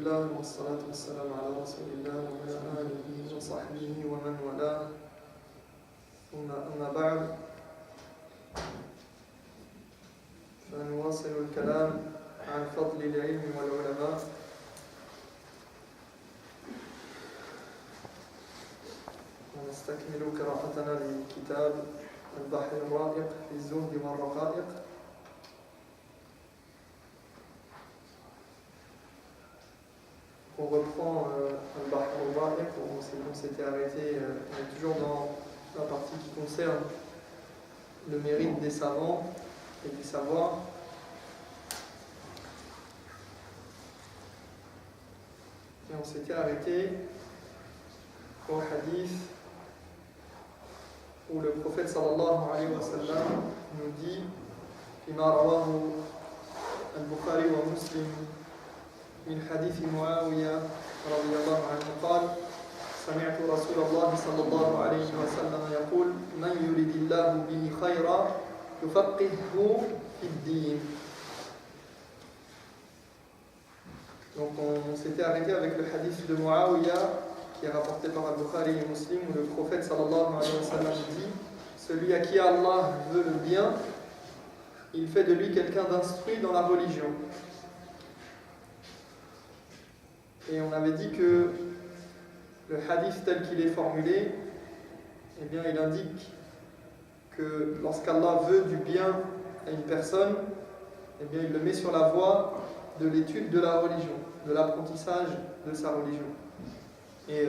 لله والصلاة والسلام على رسول الله وعلى آله وصحبه ومن والاه ثم أما بعد فنواصل الكلام عن فضل العلم والعلماء ونستكمل قراءتنا لكتاب البحر الرائق في الزهد والرقائق. On reprend Al-Bahr al-Ra'iq où on s'était arrêté, on est toujours dans la partie qui concerne le mérite des savants et des savoirs. Et on s'était arrêté au hadith où le prophète sallallahu alayhi wa sallam nous dit فيما رواه البخاري ومسلم من حديث معاوية رضي الله عنه قال سمعت رسول الله صلى الله عليه وسلم يقول من يريد الله به خيرا يفقهه في الدين. Donc on s'était arrêté avec le hadith de Muawiya qui est rapporté par Al-Bukhari et Muslim où le prophète sallallahu alayhi wa sallam dit celui à qui Allah veut le bien, il fait de lui quelqu'un d'instruit dans la religion. Et on avait dit que le hadith tel qu'il est formulé, eh bien, il indique que lorsqu'Allah veut du bien à une personne, eh bien, il le met sur la voie de l'étude de la religion, de l'apprentissage de sa religion. Et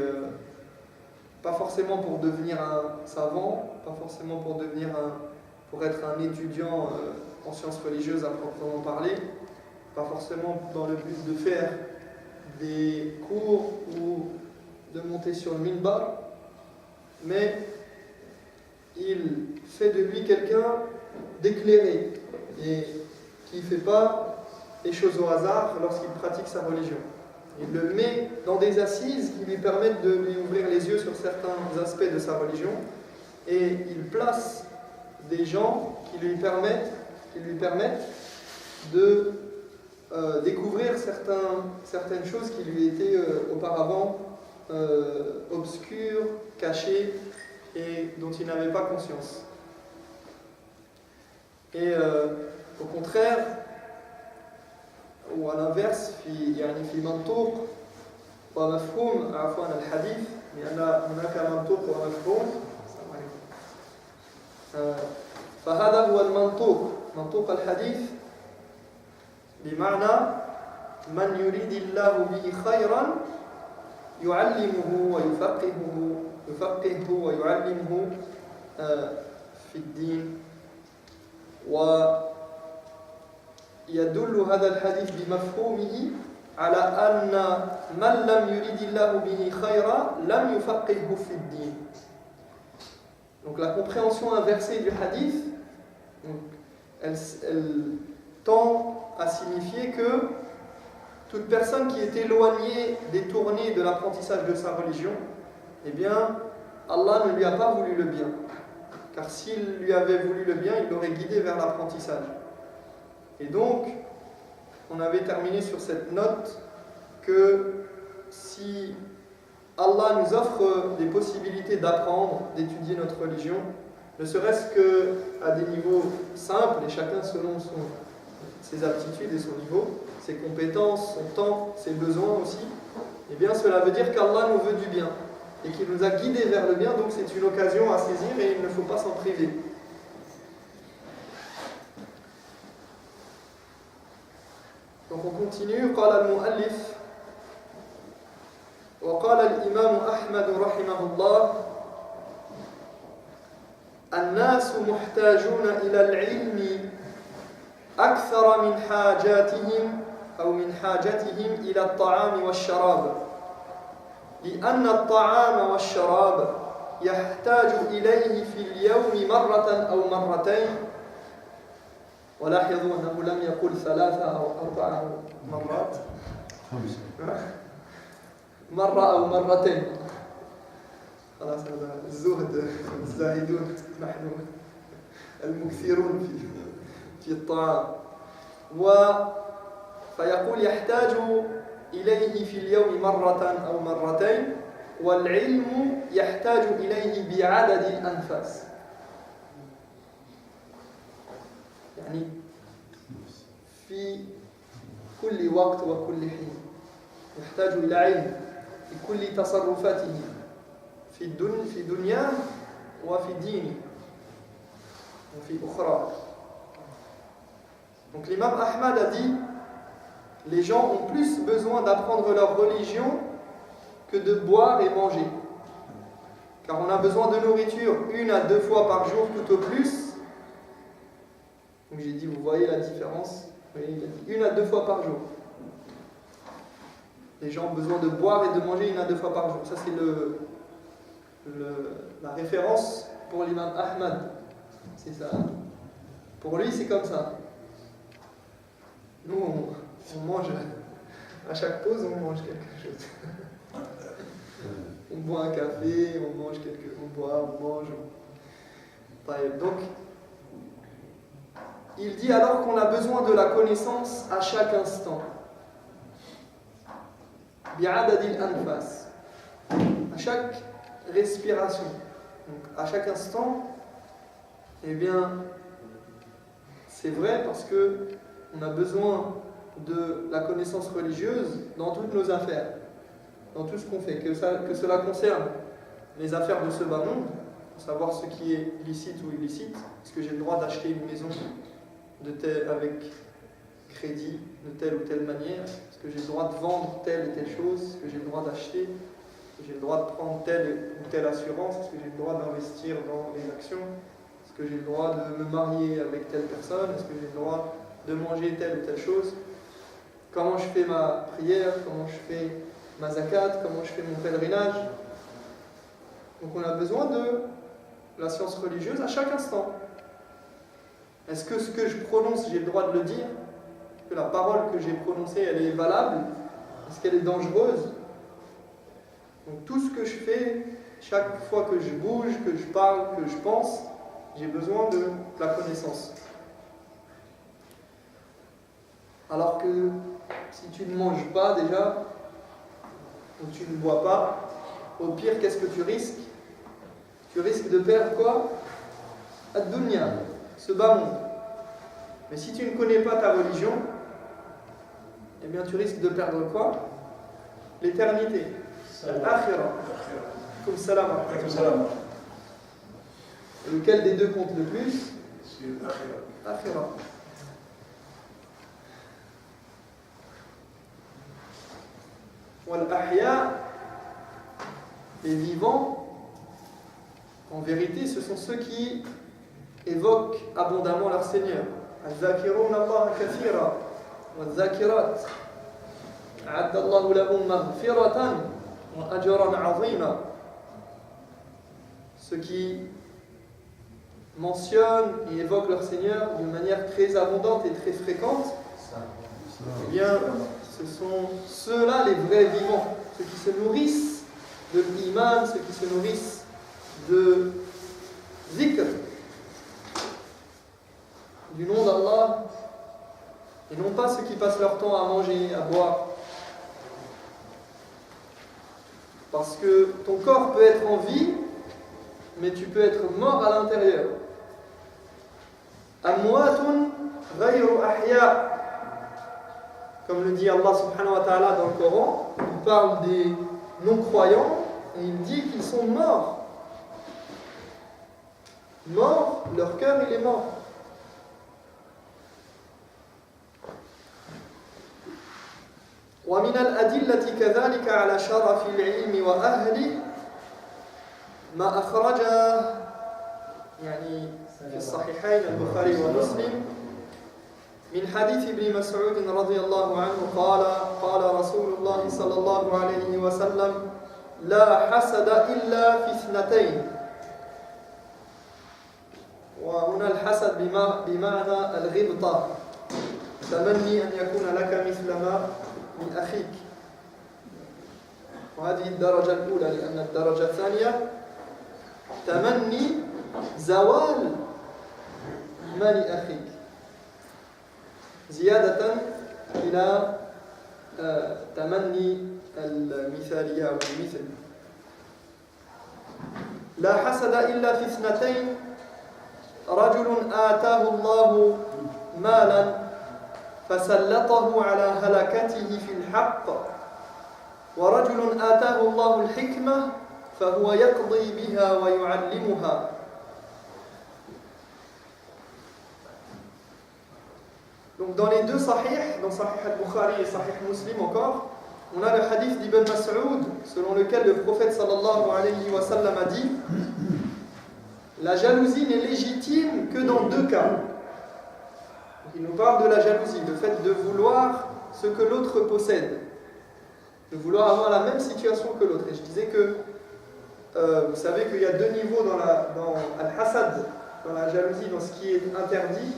pas forcément pour devenir un savant, pas forcément pour être un étudiant en sciences religieuses à proprement parler, pas forcément dans le but de faire des cours ou de monter sur le minbar, mais il fait de lui quelqu'un d'éclairé et qui ne fait pas les choses au hasard lorsqu'il pratique sa religion. Il le met dans des assises qui lui permettent de lui ouvrir les yeux sur certains aspects de sa religion et il place des gens qui lui permettent de découvrir certaines choses qui lui étaient auparavant obscures, cachées et dont il n'avait pas conscience. Et au contraire, ou à l'inverse, في منطوق ومفهوم عفوا الحديث لأن هناك منطوق ومفهوم فهذا هو المنطوق منطوق الحديث بمعنى من يريد الله به خيرا يعلمه ويفقهه ويعلمه في الدين. ويدل هذا الحديث بمفهومه على أن من لم يريد الله به خيرا لم يفقهه في الدين. Donc la compréhension inversée du hadith, elle tend à signifier que toute personne qui est éloignée, détournée de l'apprentissage de sa religion, eh bien, Allah ne lui a pas voulu le bien. Car s'il lui avait voulu le bien, il l'aurait guidé vers l'apprentissage. Et donc, on avait terminé sur cette note que si Allah nous offre des possibilités d'apprendre, d'étudier notre religion, ne serait-ce qu'à des niveaux simples, et chacun selon ses aptitudes et son niveau, ses compétences, son temps, ses besoins aussi, eh bien cela veut dire qu'Allah nous veut du bien et qu'il nous a guidés vers le bien, donc c'est une occasion à saisir et il ne faut pas s'en priver. Donc on continue. قال المؤلف وقال الإمام أحمد رحمه الله الناس محتاجون إلى العلم أكثر من حاجاتهم أو من حاجتهم إلى الطعام والشراب لأن الطعام والشراب يحتاج إليه في اليوم مرة أو مرتين ولاحظوا أنه لم يقل 3 أو 4 مرات مرة أو مرتين خلاص هذا الزهد الزاهدون نحن المكثرون في الطعام فيقول يحتاج إليه في اليوم مرة أو مرتين والعلم يحتاج إليه بعدد الأنفاس. يعني في كل وقت وكل حين يحتاج إلى علم في كل تصرفاته في دنياه وفي دينه وفي أخرى. Donc l'imam Ahmad a dit les gens ont plus besoin d'apprendre leur religion que de boire et manger. Car on a besoin de nourriture 1 à 2 fois par jour tout au plus. Donc j'ai dit, vous voyez la différence? Oui, il a dit 1 à 2 fois par jour. Les gens ont besoin de boire et de manger 1 à 2 fois par jour. Ça c'est la référence pour l'imam Ahmad. C'est ça. Pour lui c'est comme ça. Nous on mange, à chaque pause on mange quelque chose. On boit un café, on mange on mange. Donc, il dit alors qu'on a besoin de la connaissance à chaque instant. Bi'adadil anfas. À chaque respiration. Donc, à chaque instant, eh bien, c'est vrai parce que on a besoin de la connaissance religieuse dans toutes nos affaires. Dans tout ce qu'on fait, que cela concerne les affaires de ce bas monde, pour savoir ce qui est licite ou illicite, est-ce que j'ai le droit d'acheter une maison avec crédit de telle ou telle manière, est-ce que j'ai le droit de vendre telle et telle chose, est-ce que j'ai le droit d'acheter, est-ce que j'ai le droit de prendre telle ou telle assurance, est-ce que j'ai le droit d'investir dans les actions, est-ce que j'ai le droit de me marier avec telle personne, est-ce que j'ai le droit de manger telle ou telle chose, comment je fais ma prière, comment je fais ma zakat, comment je fais mon pèlerinage. Donc on a besoin de la science religieuse à chaque instant. Est-ce que ce que je prononce, j'ai le droit de le dire? Est-ce que la parole que j'ai prononcée, elle est valable? Est-ce qu'elle est dangereuse? Donc tout ce que je fais, chaque fois que je bouge, que je parle, que je pense, j'ai besoin de la connaissance. Alors que si tu ne manges pas déjà, ou tu ne bois pas, au pire, qu'est-ce que tu risques? Tu risques de perdre quoi? Ad-dunya, ce bas monde. Mais si tu ne connais pas ta religion, eh bien tu risques de perdre quoi? L'éternité. Al-akhirah. Comme salam. Lequel des deux compte le plus? C'est l'akhirah. Wal-ahya, les vivants, en vérité, ce sont ceux qui évoquent abondamment leur Seigneur. Al-zakirun Allah kathira, wal-zakirat, a'adda Allahu lahum maghfiratan wa ajran 'azima. Ceux qui mentionnent et évoquent leur Seigneur d'une manière très abondante et très fréquente, eh bien, ce sont ceux-là les vrais vivants, ceux qui se nourrissent de l'iman, ceux qui se nourrissent de zikr, du nom d'Allah, et non pas ceux qui passent leur temps à manger, à boire. Parce que ton corps peut être en vie, mais tu peux être mort à l'intérieur. Amwatun ghayru ahya. Comme le dit Allah subhanahu wa ta'ala dans le Coran, il parle des non-croyants et il dit qu'ils sont morts. Morts, leur cœur il est mort. ومن الأدلة كذلك على شرف العلم وأهله ما أخرج يعني في الصحيحين البخاري ومسلم من حديث ابن مسعود رضي الله عنه قال رسول الله صلى الله عليه وسلم لا حسد إلا في اثنتين. وهنا الحسد بمعنى الغبطة، تمني أن يكون لك مثل ما من أخيك. وهذه الدرجة الأولى، لأن الدرجة الثانية تمني زوال مال أخيك زيادة إلى تمني المثالية أو المثل. لا حسد إلا في اثنتين: رجل آتاه الله مالا فسلطه على هلكته في الحق، ورجل آتاه الله الحكمة فهو يقضي بها ويعلمها. Donc dans les deux sahih, dans Sahih al-Bukhari et Sahih Muslim encore, on a le hadith d'Ibn Mas'ud selon lequel le prophète sallallahu alayhi wa sallam a dit: la jalousie n'est légitime que dans deux cas. Il nous parle de la jalousie, le fait de vouloir ce que l'autre possède, de vouloir avoir la même situation que l'autre. Et je disais que vous savez qu'il y a deux niveaux dans al-hasad, dans la jalousie, dans ce qui est interdit.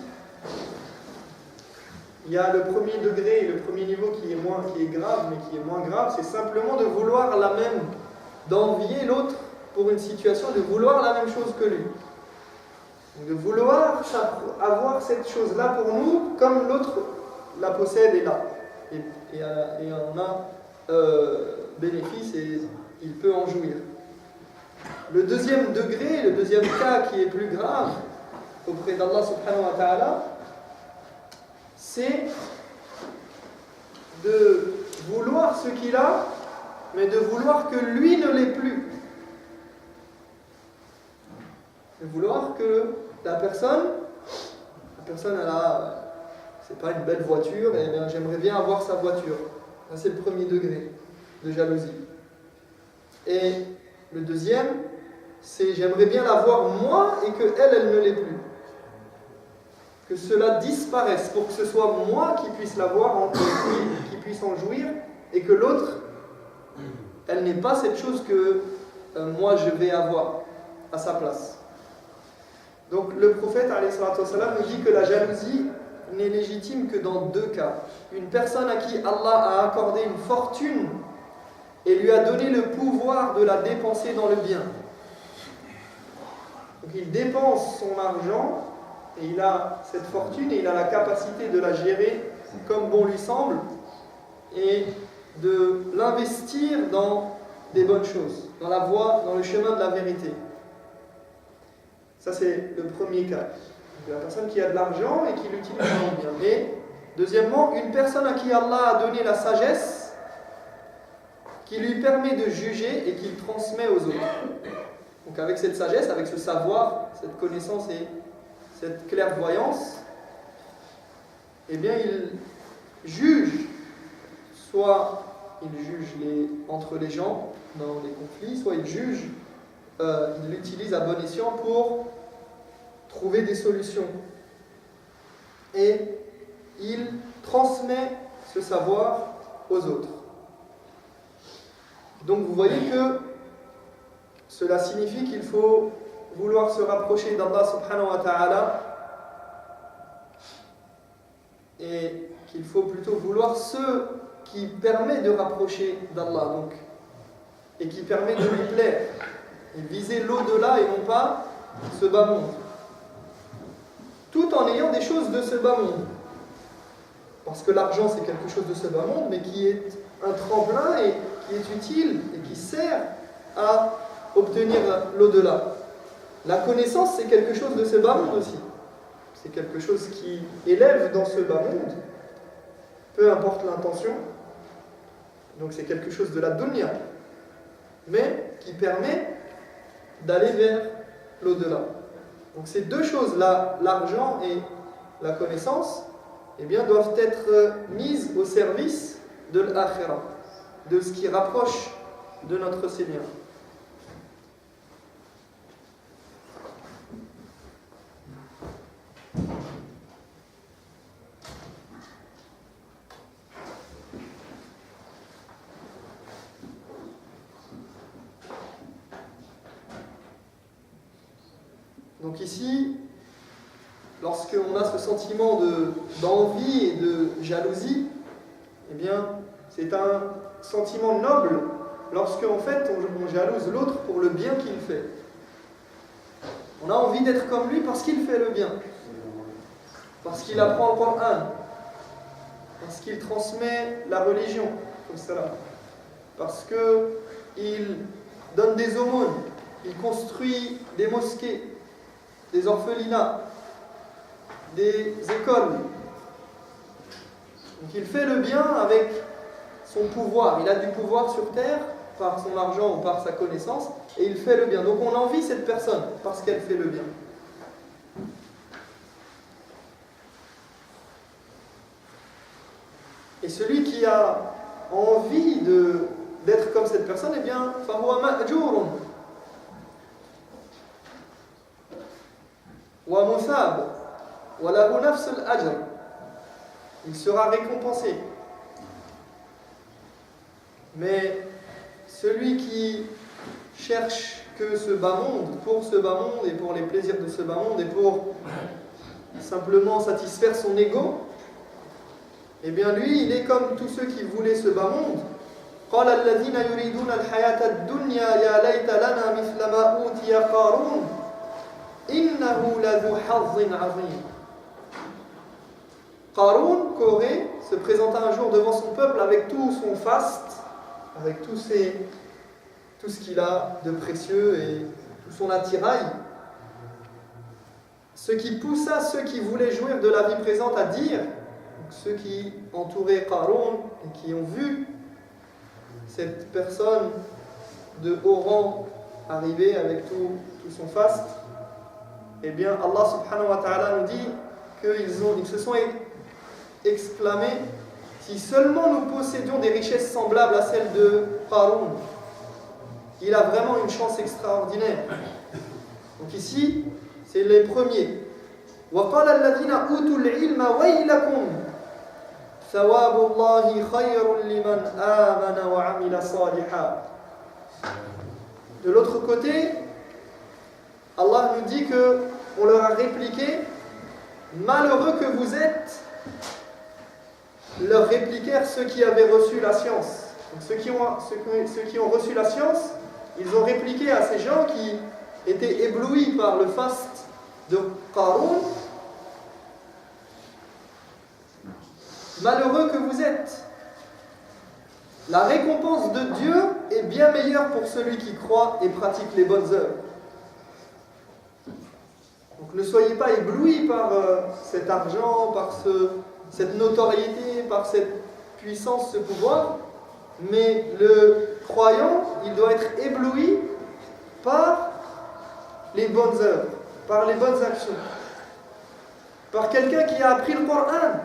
Il y a le premier degré et le premier niveau qui est grave, mais qui est moins grave, c'est simplement de vouloir la même, d'envier l'autre pour une situation, de vouloir la même chose que lui. De vouloir avoir cette chose-là pour nous, comme l'autre la possède et l'a. Et en a bénéfice et il peut en jouir. Le deuxième degré, le deuxième cas qui est plus grave auprès d'Allah subhanahu wa ta'ala, c'est de vouloir ce qu'il a, mais de vouloir que lui ne l'ait plus. De vouloir que la personne elle a, c'est pas une belle voiture, et bien j'aimerais bien avoir sa voiture. Ça, c'est le premier degré de jalousie. Et le deuxième, c'est j'aimerais bien l'avoir moi et que elle ne l'ait plus. Que cela disparaisse pour que ce soit moi qui puisse l'avoir, qui puisse en jouir, et que l'autre, elle n'ait pas cette chose que moi je vais avoir à sa place. Donc le prophète alayhi salatu wassalam nous dit que la jalousie n'est légitime que dans deux cas. Une personne à qui Allah a accordé une fortune et lui a donné le pouvoir de la dépenser dans le bien. Donc il dépense son argent et il a cette fortune et il a la capacité de la gérer comme bon lui semble et de l'investir dans des bonnes choses, dans la voie, dans le chemin de la vérité. Ça c'est le premier cas. La personne qui a de l'argent et qui l'utilise dans le bien. Et deuxièmement, une personne à qui Allah a donné la sagesse qui lui permet de juger et qu'il transmet aux autres. Donc avec cette sagesse, avec ce savoir, cette connaissance et cette clairvoyance, eh bien il juge, soit il juge entre les gens dans les conflits, soit il juge, il l'utilise à bon escient pour trouver des solutions. Et il transmet ce savoir aux autres. Donc vous voyez que cela signifie qu'il faut vouloir se rapprocher d'Allah subhanahu wa ta'ala et qu'il faut plutôt vouloir ce qui permet de rapprocher d'Allah donc, et qui permet de lui plaire et viser l'au-delà et non pas ce bas monde, tout en ayant des choses de ce bas monde, parce que l'argent c'est quelque chose de ce bas monde mais qui est un tremplin et qui est utile et qui sert à obtenir l'au-delà. La connaissance, c'est quelque chose de ce bas monde aussi. C'est quelque chose qui élève dans ce bas monde, peu importe l'intention. Donc c'est quelque chose de la dunya, mais qui permet d'aller vers l'au-delà. Donc ces deux choses-là, l'argent et la connaissance, eh bien, doivent être mises au service de l'akhirah, de ce qui rapproche de notre Seigneur. Donc ici, lorsqu'on a ce sentiment d'envie et de jalousie, eh bien, c'est un sentiment noble lorsque en fait on jalouse l'autre pour le bien qu'il fait. On a envie d'être comme lui parce qu'il fait le bien, parce qu'il apprend le Coran, parce qu'il transmet la religion, parce qu'il donne des aumônes, il construit des mosquées, des orphelinats, des écoles. Donc il fait le bien avec son pouvoir. Il a du pouvoir sur terre par son argent ou par sa connaissance, et il fait le bien. Donc on envie cette personne parce qu'elle fait le bien. Et celui qui a envie d'être comme cette personne, eh bien, فَهُوَ مَأْجُورٌ وَمُثَابٌ وَلَهُ نَفْسُ الْأَجْرِ. Il sera récompensé. Mais celui qui cherche que ce bas monde, pour ce bas monde et pour les plaisirs de ce bas monde et pour simplement satisfaire son ego, eh bien lui, il est comme tous ceux qui voulaient ce bas monde. قال الذين يريدون الحياة الدنيا يا ليت لنا مثل ما أوتي قارون إنه لذو حظ عظيم. Qarun, Corée, se présenta un jour devant son peuple avec tout son faste, avec tout ce qu'il a de précieux et tout son attirail. Ce qui poussa ceux qui voulaient jouir de la vie présente à dire, ceux qui entouraient Qarun et qui ont vu cette personne de haut rang arriver avec tout son faste, eh bien Allah subhanahu wa ta'ala nous dit qu'ils se sont exclamés: si seulement nous possédions des richesses semblables à celles de Qarun, il a vraiment une chance extraordinaire. Donc ici, c'est les premiers. وَقَالَ الَّذِينَ أُوتُوا الْعِلْمَ وَيْلَكُمْ ثَوَابُ اللَّهِ خَيْرٌ لِمَنْ آمَنَ وَعَمِلَ صَالِحًا. De l'autre côté, Allah nous dit qu'on leur a répliqué: malheureux que vous êtes. Leur répliquèrent ceux qui avaient reçu la science. Donc ceux qui ont reçu la science, ils ont répliqué à ces gens qui étaient éblouis par le faste de Qarun: malheureux que vous êtes. La récompense de Dieu est bien meilleure pour celui qui croit et pratique les bonnes œuvres. Donc ne soyez pas éblouis par cet argent, par cette notoriété, par cette puissance, ce pouvoir, mais le croyant, il doit être ébloui par les bonnes œuvres, par les bonnes actions, par quelqu'un qui a appris le Coran,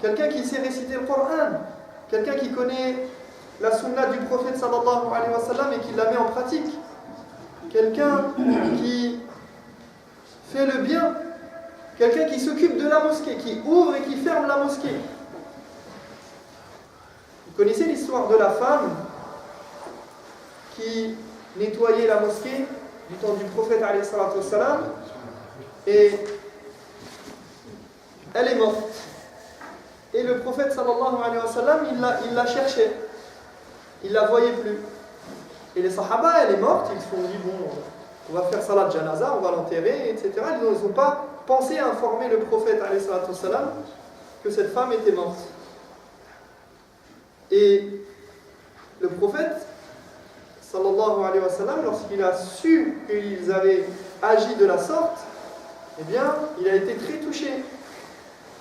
quelqu'un qui sait réciter le Coran, quelqu'un qui connaît la sunna du prophète sallallahu alayhi wa sallam et qui la met en pratique, quelqu'un qui fait le bien, quelqu'un qui s'occupe de la mosquée, qui ouvre et qui ferme la mosquée. Vous connaissez l'histoire de la femme qui nettoyait la mosquée du temps du prophète alayhi salatu wassalam, et elle est morte. Et le prophète sallallahu alayhi wa sallam, il la cherchait. Il la voyait plus. Et les sahaba, elle est morte, ils se sont dit: bon, on va faire salat janaza, on va l'enterrer, etc. Ils n'ont pas pensé à informer le prophète alayhi salatu wassalam que cette femme était morte. Et le prophète sallallahu alayhi wa sallam, lorsqu'il a su qu'ils avaient agi de la sorte, eh bien, il a été très touché.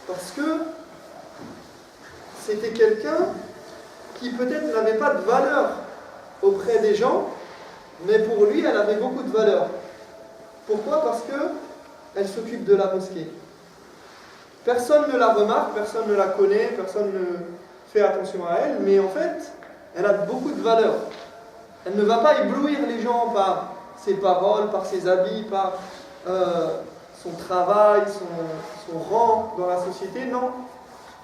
Parce que c'était quelqu'un qui peut-être n'avait pas de valeur auprès des gens, mais pour lui, elle avait beaucoup de valeur. Pourquoi ? Parce qu'elle s'occupe de la mosquée. Personne ne la remarque, personne ne la connaît, personne ne fait attention à elle, mais en fait, elle a beaucoup de valeur. Elle ne va pas éblouir les gens par ses paroles, par ses habits, par son travail, son rang dans la société, non.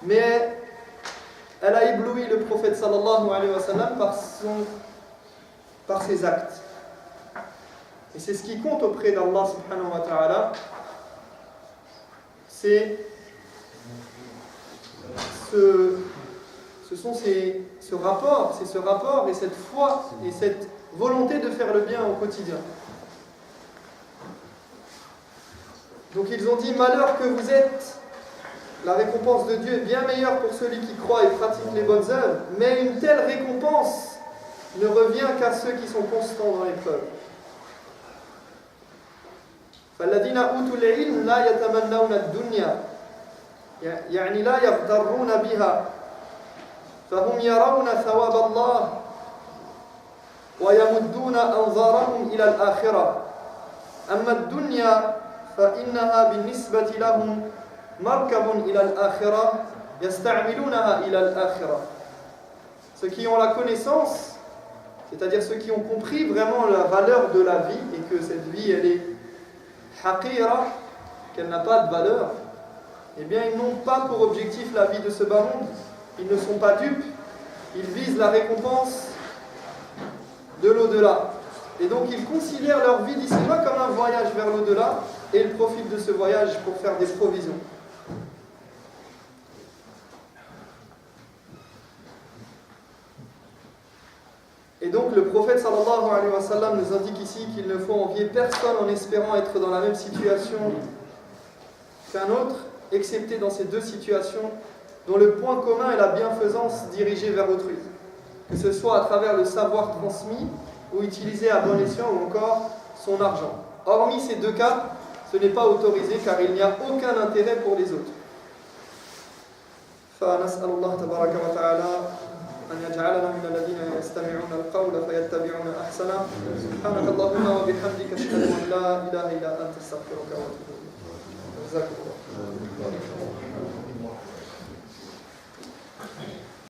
Mais elle a ébloui le prophète sallallahu alayhi wa sallam par ses actes. Et c'est ce qui compte auprès d'Allah subhanahu wa ta'ala. C'est ce rapport et cette foi et cette volonté de faire le bien au quotidien. Donc ils ont dit: malheur que vous êtes, la récompense de Dieu est bien meilleure pour celui qui croit et pratique les bonnes œuvres, mais une telle récompense ne revient qu'à ceux qui sont constants dans l'épreuve. فالذين أوتوا العلم لا يتمنون الدنيا يعني لا يغترون بها فهم يرون ثواب الله ويمدون أنظارهم إلى الآخرة أما الدنيا فإنها بالنسبة لهم مركب إلى الآخرة يستعملونها إلى الآخرة. Ceux qui ont la connaissance, c'est-à-dire ceux qui ont compris vraiment la valeur de la vie et que cette vie elle est haqira, qu'elle n'a pas de valeur, eh bien ils n'ont pas pour objectif la vie de ce bas monde, ils ne sont pas dupes, ils visent la récompense de l'au-delà. Et donc ils considèrent leur vie d'ici-bas comme un voyage vers l'au-delà et ils profitent de ce voyage pour faire des provisions. Et donc le prophète sallallahu alayhi wa sallam nous indique ici qu'il ne faut envier personne en espérant être dans la même situation qu'un autre, excepté dans ces deux situations dont le point commun est la bienfaisance dirigée vers autrui, que ce soit à travers le savoir transmis ou utilisé à bon escient ou encore son argent. Hormis ces deux cas, ce n'est pas autorisé car il n'y a aucun intérêt pour les autres. فنسأل الله تبارك وتعالى أن يجعلنا من الذين يستمعون القول فيتبعون أحسنه. سبحانك اللهم وبحمدك أشهد أن لا إله إلا أنت أستغفرك وأتوب إليك. جزاكم الله.